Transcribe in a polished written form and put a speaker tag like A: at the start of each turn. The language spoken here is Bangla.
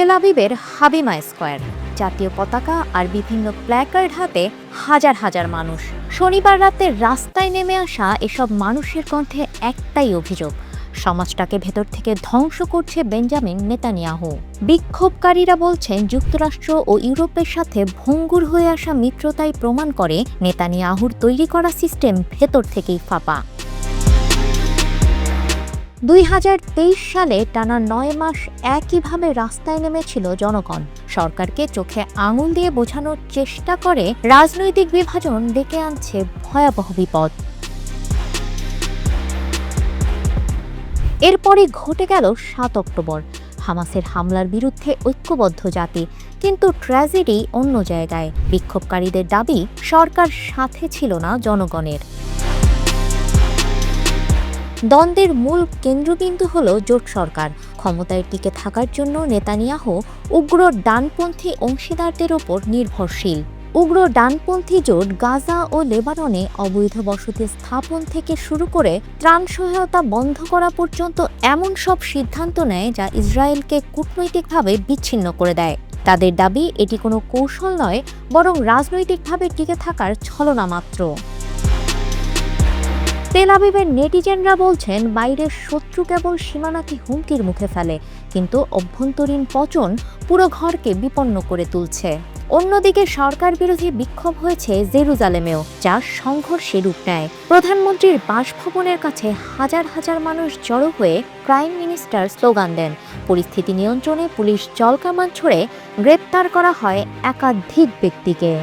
A: তেল আবিবের হাবিমা স্কয়ার, জাতীয় পতাকা আর বিভিন্ন প্ল্যাকার্ড হাতে হাজার হাজার মানুষ। শনিবার রাতে রাস্তায় নেমে আসা এসব মানুষের কণ্ঠে একটাই অভিযোগ, সমাজটাকে ভেতর থেকে ধ্বংস করছে বেঞ্জামিন নেতানিয়াহু। বিক্ষোভকারীরা বলছেন, যুক্তরাষ্ট্র ও ইউরোপের সাথে ভঙ্গুর হয়ে আসা মিত্রতাই প্রমাণ করে নেতানিয়াহুর তৈরি করা সিস্টেম ভেতর থেকেই ফাঁপা। 2023 সালে টানা 9 মাস একইভাবে রাস্তায় নেমেছিল জনগণ। সরকারকে চোখে আঙুল দিয়ে বোঝানোর চেষ্টা করে রাজনৈতিক বিভাজন ডেকে আনছে ভয়াবহ বিপদ। এরপরই ঘটে গেল 7 অক্টোবর, হামাসের হামলার বিরুদ্ধে ঐক্যবদ্ধ জাতি। কিন্তু ট্র্যাজেডি অন্য জায়গায়। বিক্ষোভকারীদের দাবি, সরকার সাথে ছিল না জনগণের। দ্বন্দ্বের মূল কেন্দ্রবিন্দু হল জোট সরকার। ক্ষমতায় টিকে থাকার জন্য নেতানিয়াহু উগ্র ডানপন্থী অংশীদারদের ওপর নির্ভরশীল। উগ্র ডানপন্থী জোট গাজা ও লেবাননে অবৈধ বসতি স্থাপন থেকে শুরু করে ত্রাণ সহায়তা বন্ধ করা পর্যন্ত এমন সব সিদ্ধান্ত নেয় যা ইসরায়েলকে কূটনৈতিকভাবে বিচ্ছিন্ন করে দেয়। তাদের দাবি, এটি কোনো কৌশল নয়, বরং রাজনৈতিকভাবে টিকে থাকার ছলনা মাত্র। তেল আবিবের নেটিজেনরা বলছেন, বাইরের শত্রু কেবল সীমানাকে হুমকির মুখে ফেলে, কিন্তু অভ্যন্তরীণ পচন পুরো ঘরকে বিপন্ন করে তুলছে। অন্যদিকে সরকার বিরোধী বিক্ষোভ হয়েছে জেরুজালেমেও, যা সংঘর্ষে রূপ নেয়। প্রধানমন্ত্রীর বাসভবনের কাছে হাজার হাজার মানুষ জড়ো হয়ে প্রাইম মিনিস্টার স্লোগান দেন। পরিস্থিতি নিয়ন্ত্রণে পুলিশ জলকামান ছুড়ে গ্রেপ্তার করা হয় একাধিক ব্যক্তিকে।